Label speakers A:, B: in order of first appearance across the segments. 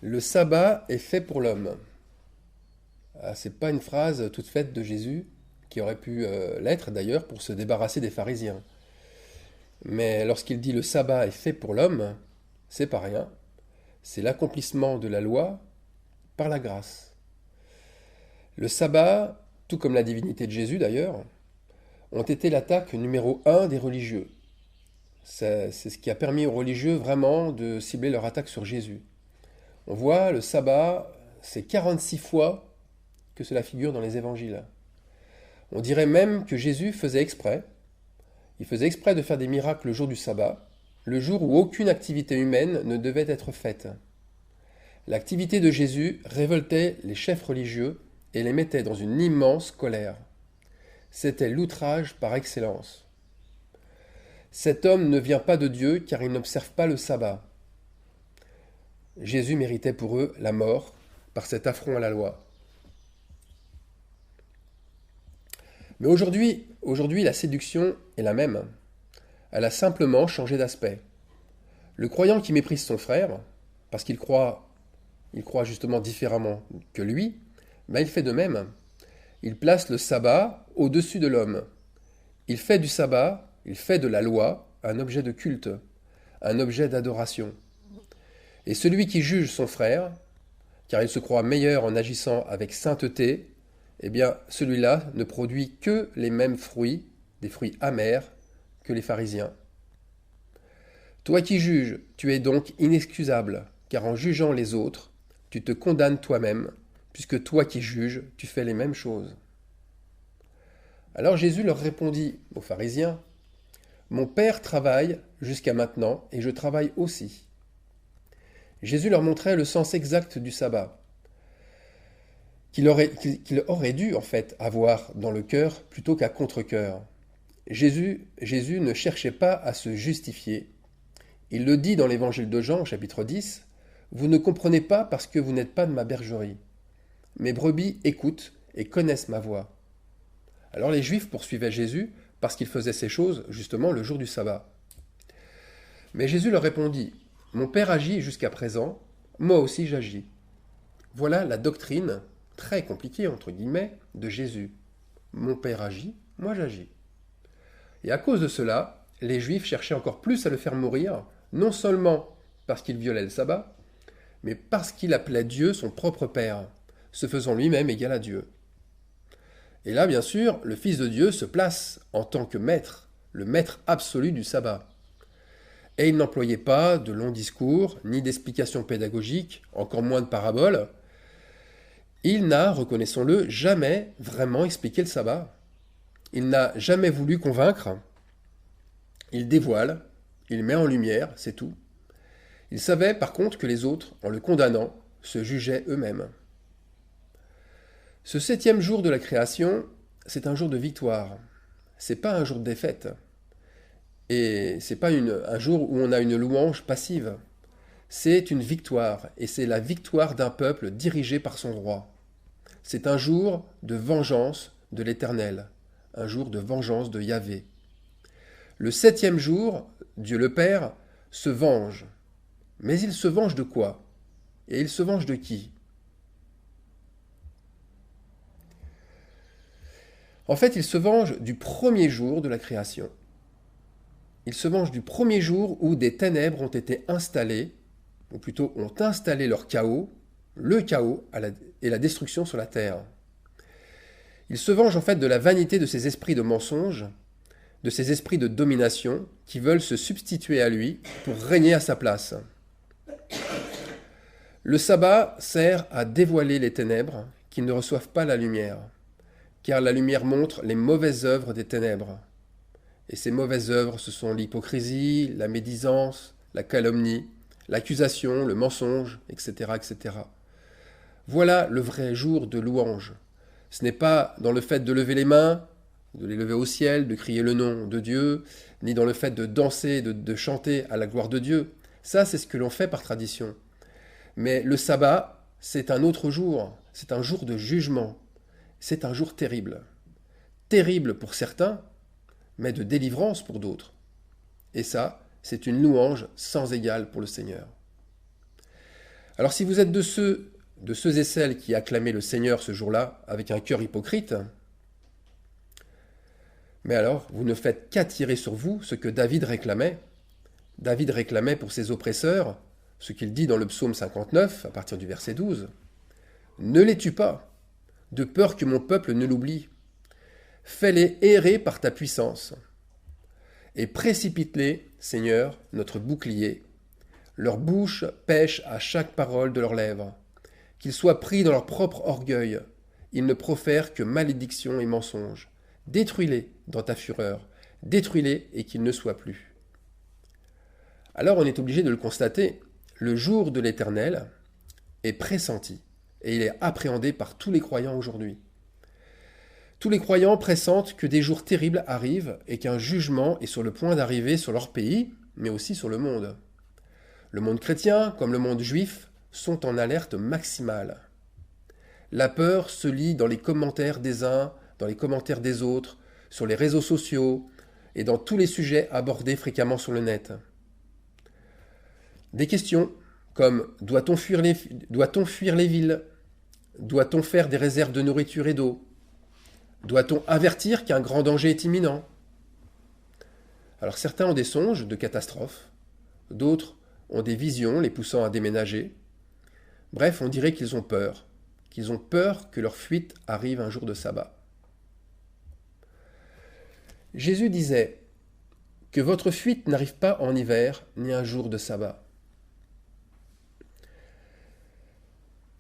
A: Le sabbat est fait pour l'homme. Ah, c'est pas une phrase toute faite de Jésus, qui aurait pu l'être d'ailleurs pour se débarrasser des pharisiens. Mais lorsqu'il dit le sabbat est fait pour l'homme, c'est pas rien. C'est l'accomplissement de la loi par la grâce. Le sabbat, tout comme la divinité de Jésus d'ailleurs, ont été l'attaque numéro un des religieux. C'est ce qui a permis aux religieux vraiment de cibler leur attaque sur Jésus. On voit le sabbat, c'est 46 fois que cela figure dans les évangiles. On dirait même que Jésus faisait exprès. Il faisait exprès de faire des miracles le jour du sabbat, le jour où aucune activité humaine ne devait être faite. L'activité de Jésus révoltait les chefs religieux et les mettait dans une immense colère. C'était l'outrage par excellence. Cet homme ne vient pas de Dieu car il n'observe pas le sabbat. Jésus méritait pour eux la mort par cet affront à la loi. Mais aujourd'hui, la séduction est la même. Elle a simplement changé d'aspect. Le croyant qui méprise son frère, parce qu'il croit justement différemment que lui, ben il fait de même. Il place le sabbat au-dessus de l'homme. Il fait du sabbat, il fait de la loi un objet de culte, un objet d'adoration. Et celui qui juge son frère, car il se croit meilleur en agissant avec sainteté, eh bien celui-là ne produit que les mêmes fruits, des fruits amers, que les pharisiens. Toi qui juges, tu es donc inexcusable, car en jugeant les autres, tu te condamnes toi-même, puisque toi qui juges, tu fais les mêmes choses. Alors Jésus leur répondit aux pharisiens, mon Père travaille jusqu'à maintenant, et je travaille aussi. Jésus leur montrait le sens exact du sabbat, qu'il aurait dû en fait avoir dans le cœur plutôt qu'à contre-cœur. Jésus ne cherchait pas à se justifier. Il le dit dans l'évangile de Jean au chapitre 10, vous ne comprenez pas parce que vous n'êtes pas de ma bergerie. Mes brebis écoutent et connaissent ma voix. Alors les Juifs poursuivaient Jésus parce qu'il faisait ces choses justement le jour du sabbat. Mais Jésus leur répondit, mon Père agit jusqu'à présent, moi aussi j'agis. Voilà la doctrine, très compliquée entre guillemets, de Jésus. Mon Père agit, moi j'agis. Et à cause de cela, les Juifs cherchaient encore plus à le faire mourir, non seulement parce qu'il violait le sabbat, mais parce qu'il appelait Dieu son propre Père, se faisant lui-même égal à Dieu. Et là, bien sûr, le Fils de Dieu se place en tant que maître, le maître absolu du sabbat. Et il n'employait pas de longs discours, ni d'explications pédagogiques, encore moins de paraboles. Il n'a, reconnaissons-le, jamais vraiment expliqué le sabbat. Il n'a jamais voulu convaincre. Il dévoile, il met en lumière, c'est tout. Il savait par contre que les autres, en le condamnant, se jugeaient eux-mêmes. Ce 7e jour de la création, c'est un jour de victoire. C'est pas un jour de défaite. Et c'est pas un jour où on a une louange passive. C'est une victoire, et c'est la victoire d'un peuple dirigé par son roi. C'est un jour de vengeance de l'Éternel, un jour de vengeance de Yahvé. Le 7e jour, Dieu le Père se venge. Mais il se venge de quoi? Et il se venge de qui? En fait, il se venge du premier jour de la création. Il se venge du premier jour où des ténèbres ont été installées, ou plutôt ont installé leur chaos, le chaos et la destruction sur la terre. Il se venge en fait de la vanité de ces esprits de mensonge, de ces esprits de domination qui veulent se substituer à lui pour régner à sa place. Le sabbat sert à dévoiler les ténèbres qui ne reçoivent pas la lumière, car la lumière montre les mauvaises œuvres des ténèbres. Et ces mauvaises œuvres, ce sont l'hypocrisie, la médisance, la calomnie, l'accusation, le mensonge, etc., etc. Voilà le vrai jour de louange. Ce n'est pas dans le fait de lever les mains, de les lever au ciel, de crier le nom de Dieu, ni dans le fait de danser, de chanter à la gloire de Dieu. Ça, c'est ce que l'on fait par tradition. Mais le sabbat, c'est un autre jour. C'est un jour de jugement. C'est un jour terrible. Terrible pour certains, mais de délivrance pour d'autres. Et ça, c'est une louange sans égale pour le Seigneur. Alors si vous êtes de ceux et celles qui acclamaient le Seigneur ce jour-là avec un cœur hypocrite, mais alors vous ne faites qu'attirer sur vous ce que David réclamait. David réclamait pour ses oppresseurs, ce qu'il dit dans le psaume 59, à partir du verset 12. « Ne les tue pas, de peur que mon peuple ne l'oublie. Fais-les errer par ta puissance. Et précipite-les, Seigneur, notre bouclier. Leur bouche pêche à chaque parole de leurs lèvres. Qu'ils soient pris dans leur propre orgueil. Ils ne profèrent que malédiction et mensonges. Détruis-les dans ta fureur. Détruis-les et qu'ils ne soient plus. » Alors on est obligé de le constater, le jour de l'Éternel est pressenti et il est appréhendé par tous les croyants aujourd'hui. Tous les croyants pressentent que des jours terribles arrivent et qu'un jugement est sur le point d'arriver sur leur pays, mais aussi sur le monde. Le monde chrétien, comme le monde juif, sont en alerte maximale. La peur se lit dans les commentaires des uns, dans les commentaires des autres, sur les réseaux sociaux et dans tous les sujets abordés fréquemment sur le net. Des questions comme doit-on fuir les villes? Doit-on faire des réserves de nourriture et d'eau? Doit-on avertir qu'un grand danger est imminent? Alors certains ont des songes de catastrophe, d'autres ont des visions les poussant à déménager. Bref, on dirait qu'ils ont peur que leur fuite arrive un jour de sabbat. Jésus disait que votre fuite n'arrive pas en hiver ni un jour de sabbat.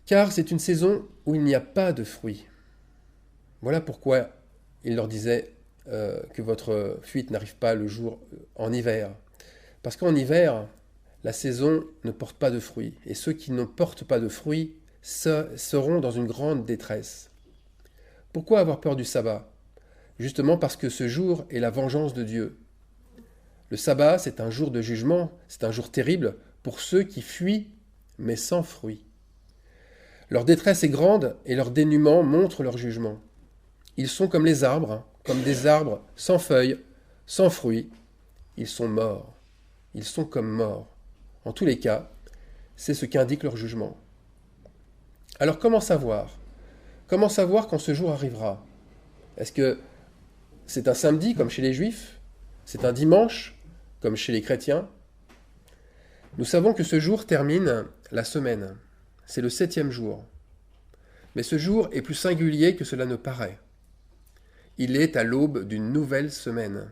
A: Car c'est une saison où il n'y a pas de fruits. Voilà pourquoi il leur disait que votre fuite n'arrive pas le jour en hiver. Parce qu'en hiver, la saison ne porte pas de fruits. Et ceux qui ne portent pas de fruits seront dans une grande détresse. Pourquoi avoir peur du sabbat? Justement parce que ce jour est la vengeance de Dieu. Le sabbat, c'est un jour de jugement, c'est un jour terrible pour ceux qui fuient, mais sans fruits. Leur détresse est grande et leur dénuement montre leur jugement. Ils sont comme les arbres, comme des arbres sans feuilles, sans fruits. Ils sont morts. Ils sont comme morts. En tous les cas, c'est ce qu'indique leur jugement. Alors comment savoir? Comment savoir quand ce jour arrivera? Est-ce que c'est un samedi comme chez les Juifs? C'est un dimanche comme chez les chrétiens? Nous savons que ce jour termine la semaine. C'est le 7e jour. Mais ce jour est plus singulier que cela ne paraît. Il est à l'aube d'une nouvelle semaine.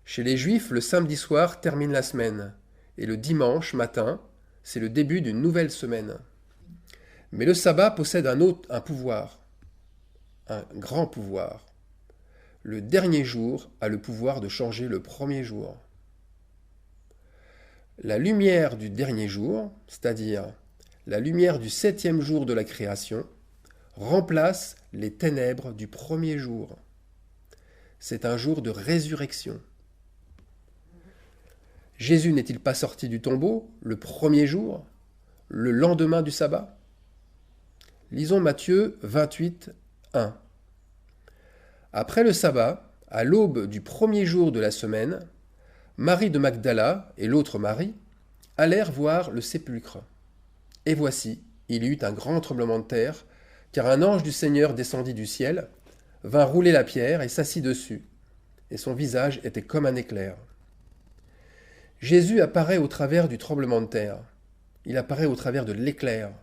A: Chez les Juifs, le samedi soir termine la semaine, et le dimanche matin, c'est le début d'une nouvelle semaine. Mais le sabbat possède un pouvoir, un grand pouvoir. Le dernier jour a le pouvoir de changer le premier jour. La lumière du dernier jour, c'est-à-dire la lumière du 7e jour de la création, remplace les ténèbres du premier jour. C'est un jour de résurrection. Jésus n'est-il pas sorti du tombeau le premier jour, le lendemain du sabbat? Lisons Matthieu 28, 1. Après le sabbat, à l'aube du premier jour de la semaine, Marie de Magdala et l'autre Marie allèrent voir le sépulcre. Et voici, il y eut un grand tremblement de terre, car un ange du Seigneur descendit du ciel, vint rouler la pierre et s'assit dessus, et son visage était comme un éclair. Jésus apparaît au travers du tremblement de terre. Il apparaît au travers de l'éclair,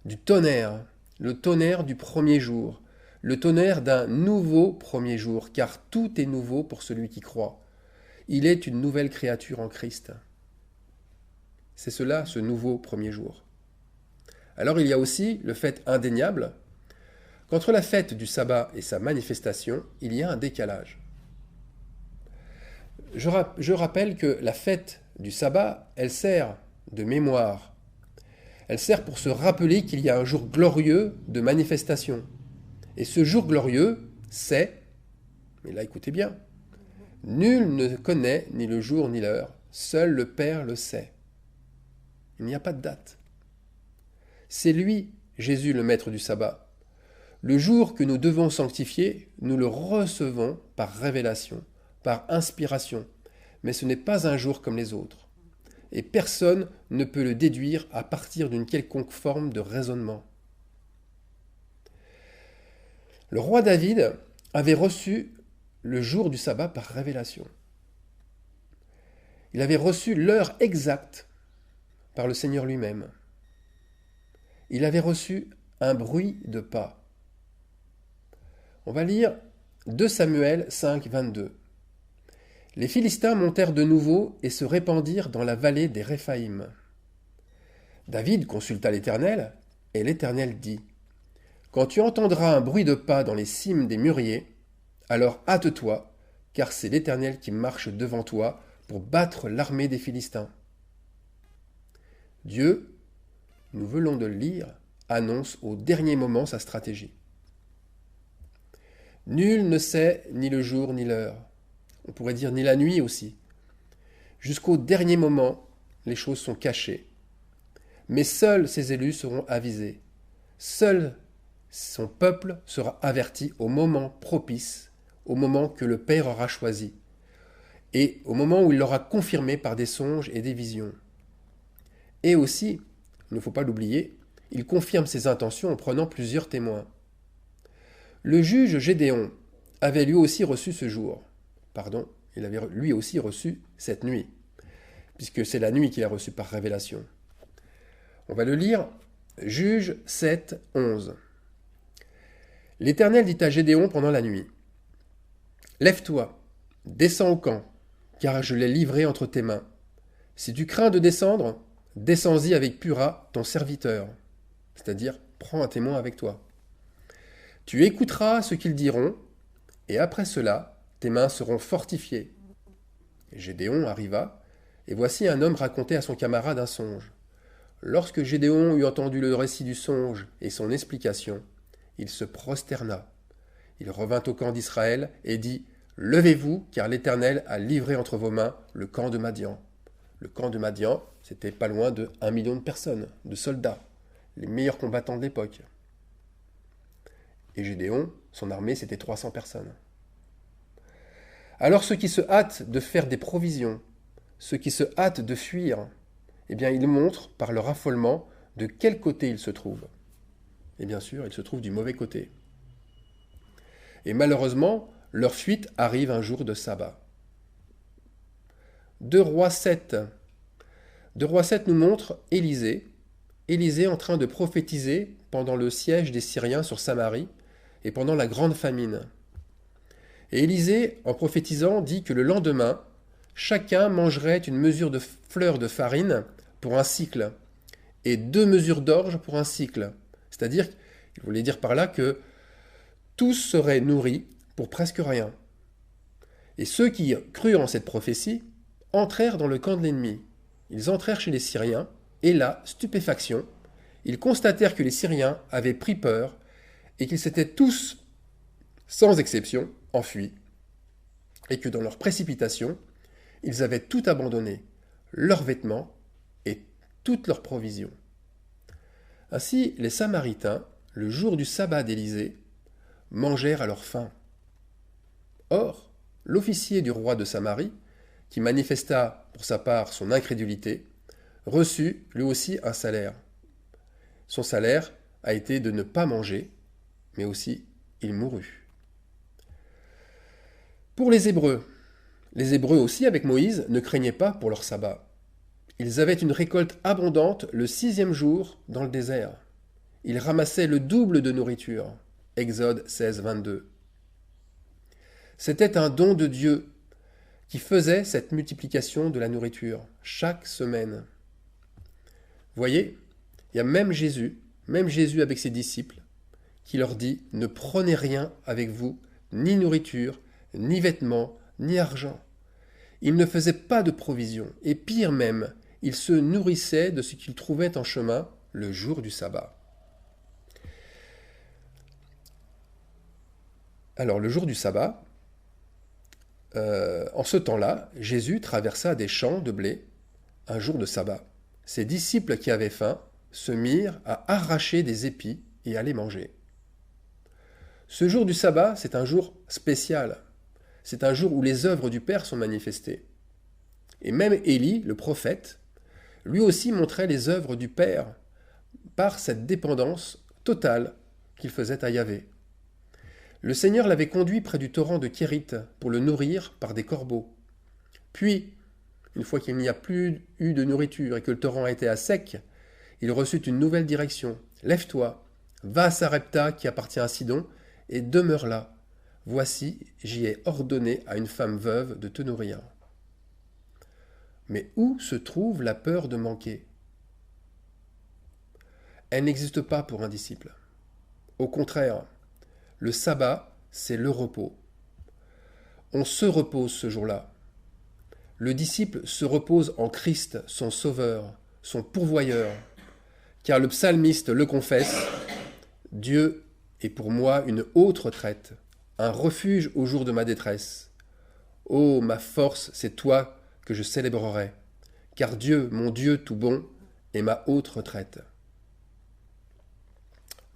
A: du tonnerre, le tonnerre du premier jour, le tonnerre d'un nouveau premier jour, car tout est nouveau pour celui qui croit. Il est une nouvelle créature en Christ. C'est cela, ce nouveau premier jour. Alors il y a aussi le fait indéniable qu'entre la fête du sabbat et sa manifestation, il y a un décalage. Je rappelle que la fête du sabbat, elle sert de mémoire. Elle sert pour se rappeler qu'il y a un jour glorieux de manifestation. Et ce jour glorieux, c'est, mais là écoutez bien, nul ne connaît ni le jour ni l'heure, seul le Père le sait. Il n'y a pas de date. C'est lui, Jésus, le maître du sabbat. Le jour que nous devons sanctifier, nous le recevons par révélation, par inspiration. Mais ce n'est pas un jour comme les autres. et personne ne peut le déduire à partir d'une quelconque forme de raisonnement. Le roi David avait reçu le jour du sabbat par révélation. Il avait reçu l'heure exacte par le Seigneur lui-même. Il avait reçu un bruit de pas. On va lire 2 Samuel 5, 22. Les Philistins montèrent de nouveau et se répandirent dans la vallée des Réphaïm. David consulta l'Éternel, et l'Éternel dit : Quand tu entendras un bruit de pas dans les cimes des mûriers, alors hâte-toi, car c'est l'Éternel qui marche devant toi pour battre l'armée des Philistins. Dieu, nous venons de le lire, annonce au dernier moment sa stratégie. Nul ne sait ni le jour ni l'heure. On pourrait dire ni la nuit aussi. Jusqu'au dernier moment, les choses sont cachées. Mais seuls ses élus seront avisés. Seul son peuple sera averti au moment propice, au moment que le Père aura choisi, et au moment où il l'aura confirmé par des songes et des visions. Et aussi, il ne faut pas l'oublier, il confirme ses intentions en prenant plusieurs témoins. Le juge Gédéon avait lui aussi reçu ce jour. Il avait lui aussi reçu cette nuit, puisque c'est la nuit qu'il a reçue par révélation. On va le lire, Juge 7, 11. L'Éternel dit à Gédéon pendant la nuit : Lève-toi, descends au camp, car je l'ai livré entre tes mains. Si tu crains de descendre, descends-y avec Pura, ton serviteur, c'est-à-dire prends un témoin avec toi. Tu écouteras ce qu'ils diront, et après cela, tes mains seront fortifiées. Gédéon arriva, et voici un homme racontait à son camarade un songe. Lorsque Gédéon eut entendu le récit du songe et son explication, il se prosterna. Il revint au camp d'Israël et dit : Levez-vous, car l'Éternel a livré entre vos mains le camp de Madian. Le camp de Madian, c'était pas loin de 1 million de personnes, de soldats, les meilleurs combattants de l'époque. Et Gédéon, son armée, c'était 300 personnes. Alors ceux qui se hâtent de faire des provisions, ceux qui se hâtent de fuir, eh bien ils montrent par leur affolement de quel côté ils se trouvent. Et bien sûr, ils se trouvent du mauvais côté. Et malheureusement, leur fuite arrive un jour de sabbat. 2 Rois 7. 2 Rois 7 nous montre Élisée en train de prophétiser pendant le siège des Syriens sur Samarie et pendant la grande famine. Et Élisée, en prophétisant, dit que le lendemain, chacun mangerait une mesure de fleur de farine pour un cycle et 2 mesures d'orge pour un cycle. C'est-à-dire, il voulait dire par là que tous seraient nourris pour presque rien. Et ceux qui crurent en cette prophétie entrèrent dans le camp de l'ennemi. Ils entrèrent chez les Syriens, et là, stupéfaction, ils constatèrent que les Syriens avaient pris peur et qu'ils s'étaient tous, sans exception, enfuis, et que dans leur précipitation, ils avaient tout abandonné, leurs vêtements et toutes leurs provisions. Ainsi, les Samaritains, le jour du sabbat d'Élysée, mangèrent à leur faim. Or, l'officier du roi de Samarie, qui manifesta pour sa part son incrédulité, reçut lui aussi un salaire. Son salaire a été de ne pas manger, mais aussi il mourut. Pour les Hébreux aussi avec Moïse ne craignaient pas pour leur sabbat. Ils avaient une récolte abondante le 6e jour dans le désert. Ils ramassaient le double de nourriture. Exode 16, 22. C'était un don de Dieu qui faisait cette multiplication de la nourriture chaque semaine. Voyez, il y a même Jésus avec ses disciples, qui leur dit : ne prenez rien avec vous, ni nourriture, ni vêtements, ni argent. Il ne faisait pas de provisions, et pire même, il se nourrissait de ce qu'il trouvait en chemin le jour du sabbat. Alors le jour du sabbat, en ce temps-là, Jésus traversa des champs de blé un jour de sabbat. Ses disciples qui avaient faim se mirent à arracher des épis et à les manger. Ce jour du sabbat, c'est un jour spécial. C'est un jour où les œuvres du Père sont manifestées. Et même Élie, le prophète, lui aussi montrait les œuvres du Père par cette dépendance totale qu'il faisait à Yahvé. Le Seigneur l'avait conduit près du torrent de Kérit pour le nourrir par des corbeaux. Puis, une fois qu'il n'y a plus eu de nourriture et que le torrent était à sec, il reçut une nouvelle direction. « Lève-toi, va à Sarepta qui appartient à Sidon, et demeure là. Voici, j'y ai ordonné à une femme veuve de te nourrir. » Mais où se trouve la peur de manquer? Elle n'existe pas pour un disciple. Au contraire, le sabbat, c'est le repos. On se repose ce jour-là. Le disciple se repose en Christ, son sauveur, son pourvoyeur, car le psalmiste le confesse, « Dieu est pour moi une haute retraite, un refuge au jour de ma détresse. Ô ma force, c'est toi que je célébrerai, car Dieu, mon Dieu tout bon, est ma haute retraite. »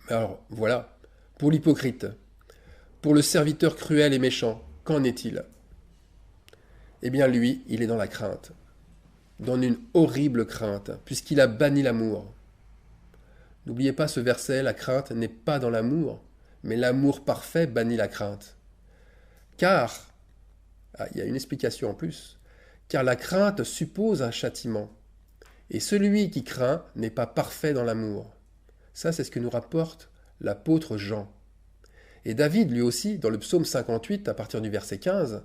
A: Alors voilà, pour l'hypocrite, pour le serviteur cruel et méchant, qu'en est-il? Eh bien lui, il est dans la crainte, dans une horrible crainte, puisqu'il a banni l'amour. N'oubliez pas ce verset, la crainte n'est pas dans l'amour, mais l'amour parfait bannit la crainte. Car, il y a une explication en plus, car la crainte suppose un châtiment, et celui qui craint n'est pas parfait dans l'amour. Ça, c'est ce que nous rapporte l'apôtre Jean. Et David, lui aussi, dans le psaume 58, à partir du verset 15,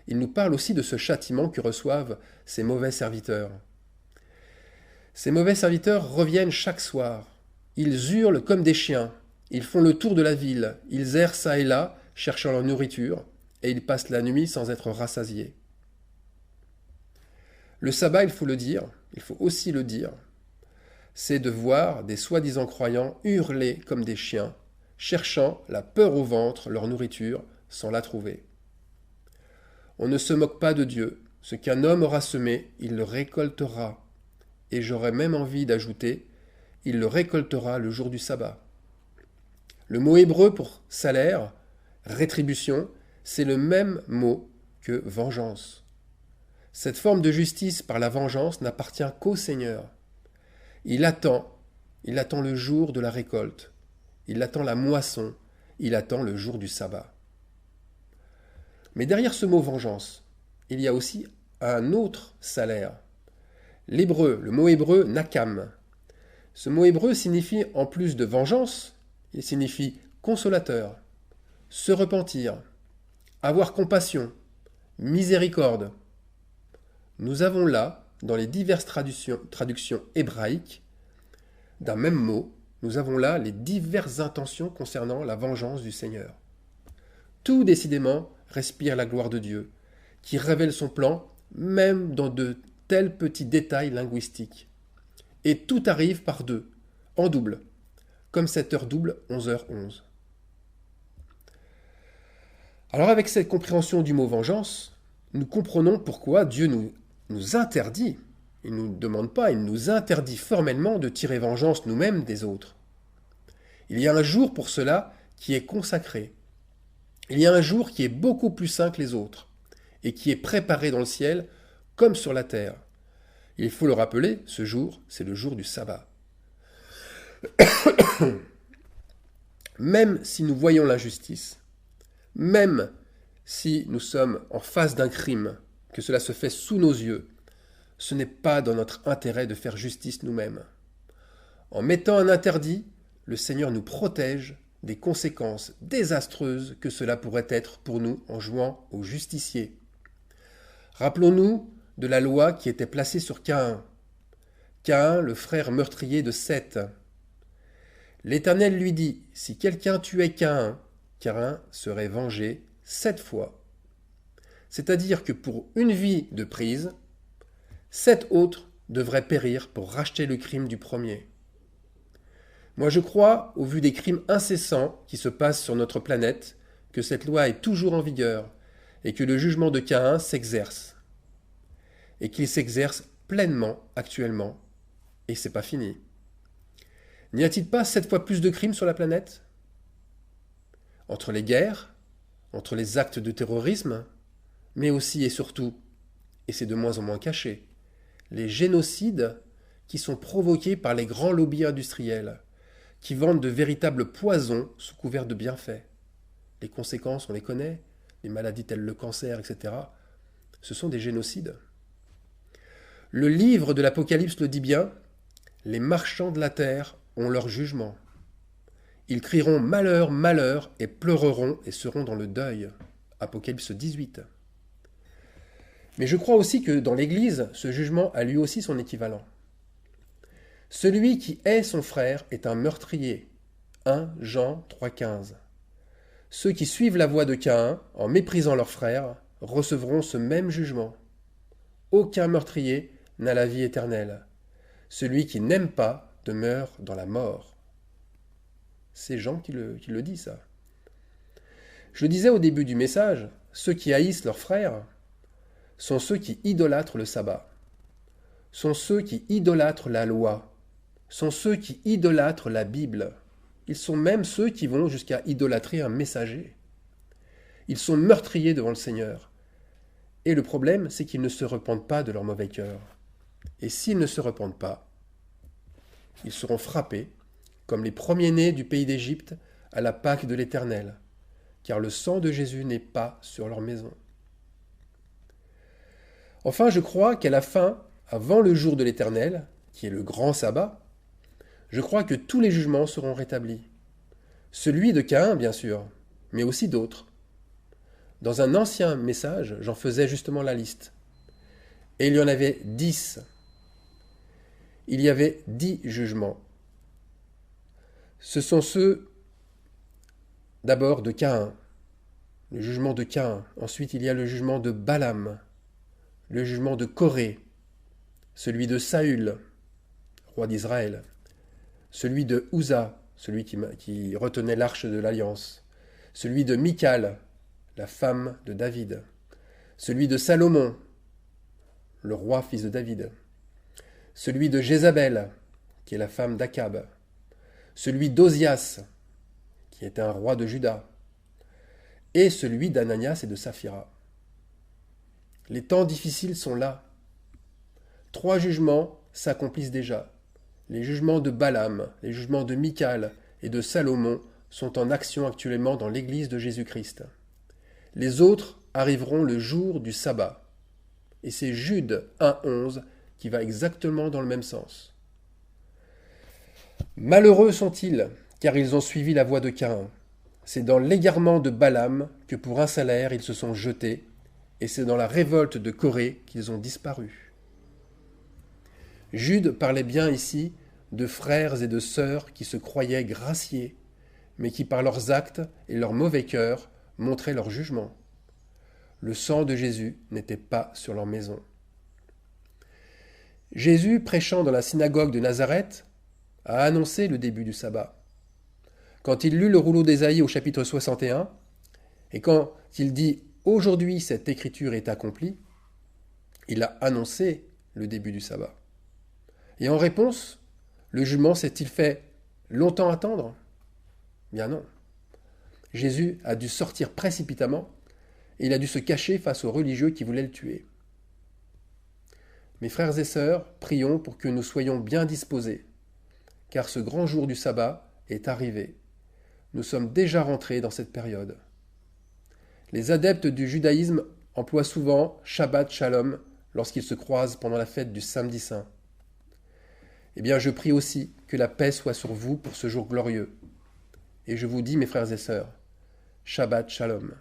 A: il nous parle aussi de ce châtiment que reçoivent ces mauvais serviteurs. Ces mauvais serviteurs reviennent chaque soir. Ils hurlent comme des chiens. Ils font le tour de la ville. Ils errent çà et là, cherchant leur nourriture, et ils passent la nuit sans être rassasiés. Le sabbat, il faut le dire, il faut aussi le dire, c'est de voir des soi-disant croyants hurler comme des chiens, cherchant, la peur au ventre, leur nourriture, sans la trouver. On ne se moque pas de Dieu. Ce qu'un homme aura semé, il le récoltera. Et j'aurais même envie d'ajouter, il le récoltera le jour du sabbat. Le mot hébreu pour salaire, rétribution, c'est le même mot que vengeance. Cette forme de justice par la vengeance n'appartient qu'au Seigneur. Il attend le jour de la récolte. Il attend la moisson. Il attend le jour du sabbat. Mais derrière ce mot vengeance, il y a aussi un autre salaire. Le mot hébreu nakam. Ce mot hébreu signifie, en plus de vengeance, il signifie consolateur, se repentir, avoir compassion, miséricorde. Nous avons là, dans les diverses traductions hébraïques d'un même mot, nous avons là les diverses intentions concernant la vengeance du Seigneur. Tout décidément respire la gloire de Dieu, qui révèle son plan même dans de tels petits détails linguistiques. Et tout arrive par deux, en double, comme cette heure double 11h11. Alors avec cette compréhension du mot vengeance, nous comprenons pourquoi Dieu nous interdit, il ne nous demande pas, il nous interdit formellement de tirer vengeance nous-mêmes des autres. Il y a un jour pour cela qui est consacré. Il y a un jour qui est beaucoup plus saint que les autres, et qui est préparé dans le ciel comme sur la terre. Il faut le rappeler, ce jour, c'est le jour du sabbat. Même si nous voyons l'injustice, même si nous sommes en face d'un crime, que cela se fait sous nos yeux, ce n'est pas dans notre intérêt de faire justice nous-mêmes. En mettant un interdit, le Seigneur nous protège des conséquences désastreuses que cela pourrait être pour nous en jouant au justicier. Rappelons-nous de la loi qui était placée sur Caïn. Caïn, le frère meurtrier de Seth. L'Éternel lui dit, si quelqu'un tuait Caïn, Caïn serait vengé 7 fois. C'est-à-dire que pour une vie de prise, 7 autres devraient périr pour racheter le crime du premier. Moi je crois, au vu des crimes incessants qui se passent sur notre planète, que cette loi est toujours en vigueur et que le jugement de Caïn s'exerce. Et qu'il s'exerce pleinement actuellement. Et c'est pas fini. N'y a-t-il pas 7 fois plus de crimes sur la planète? Entre les guerres, entre les actes de terrorisme, mais aussi et surtout, et c'est de moins en moins caché, les génocides qui sont provoqués par les grands lobbies industriels, qui vendent de véritables poisons sous couvert de bienfaits. Les conséquences, on les connaît, les maladies telles le cancer, etc. Ce sont des génocides. Le livre de l'Apocalypse le dit bien, les marchands de la terre ont leur jugement. Ils crieront malheur, malheur, et pleureront et seront dans le deuil. Apocalypse 18. Mais je crois aussi que dans l'Église, ce jugement a lui aussi son équivalent. Celui qui hait son frère est un meurtrier. 1 Jean 3,15. Ceux qui suivent la voie de Caïn, en méprisant leur frère, recevront ce même jugement. Aucun meurtrier n'a la vie éternelle. Celui qui n'aime pas demeure dans la mort. C'est Jean qui le dit, ça. Je le disais au début du message, ceux qui haïssent leurs frères sont ceux qui idolâtrent le sabbat, sont ceux qui idolâtrent la loi, sont ceux qui idolâtrent la Bible. Ils sont même ceux qui vont jusqu'à idolâtrer un messager. Ils sont meurtriers devant le Seigneur. Et le problème, c'est qu'ils ne se repentent pas de leur mauvais cœur. Et s'ils ne se repentent pas, ils seront frappés, comme les premiers-nés du pays d'Égypte, à la Pâque de l'Éternel, car le sang de Jésus n'est pas sur leur maison. Enfin, je crois qu'à la fin, avant le jour de l'Éternel, qui est le grand sabbat, je crois que tous les jugements seront rétablis. Celui de Caïn, bien sûr, mais aussi d'autres. Dans un ancien message, j'en faisais justement la liste. Et il y en avait 10. Il y avait 10 jugements. Ce sont ceux, d'abord, de Caïn, le jugement de Caïn. Ensuite, il y a le jugement de Balaam, le jugement de Corée, celui de Saül, roi d'Israël, celui de Uza, celui qui retenait l'arche de l'Alliance, celui de Michal, la femme de David, celui de Salomon, le roi fils de David, celui de Jézabel, qui est la femme d'Akab, celui d'Ozias, qui était un roi de Juda, et celui d'Ananias et de Saphira. Les temps difficiles sont là. 3 jugements s'accomplissent déjà. Les jugements de Balaam, les jugements de Michal et de Salomon sont en action actuellement dans l'Église de Jésus-Christ. Les autres arriveront le jour du sabbat. Et c'est Jude 1,11 qui va exactement dans le même sens. Malheureux sont-ils, car ils ont suivi la voie de Caïn. C'est dans l'égarement de Balaam que pour un salaire ils se sont jetés, et c'est dans la révolte de Corée qu'ils ont disparu. Jude parlait bien ici de frères et de sœurs qui se croyaient graciés, mais qui par leurs actes et leur mauvais cœur montraient leur jugement. Le sang de Jésus n'était pas sur leur maison. Jésus, prêchant dans la synagogue de Nazareth, a annoncé le début du sabbat. Quand il lut le rouleau d'Ésaïe au chapitre 61, et quand il dit « Aujourd'hui cette écriture est accomplie », il a annoncé le début du sabbat. Et en réponse, le jugement s'est-il fait longtemps attendre ? Bien non. Jésus a dû sortir précipitamment et il a dû se cacher face aux religieux qui voulaient le tuer. Mes frères et sœurs, prions pour que nous soyons bien disposés, car ce grand jour du sabbat est arrivé. Nous sommes déjà rentrés dans cette période. Les adeptes du judaïsme emploient souvent Shabbat Shalom lorsqu'ils se croisent pendant la fête du samedi saint. Eh bien, je prie aussi que la paix soit sur vous pour ce jour glorieux. Et je vous dis, mes frères et sœurs, Shabbat Shalom.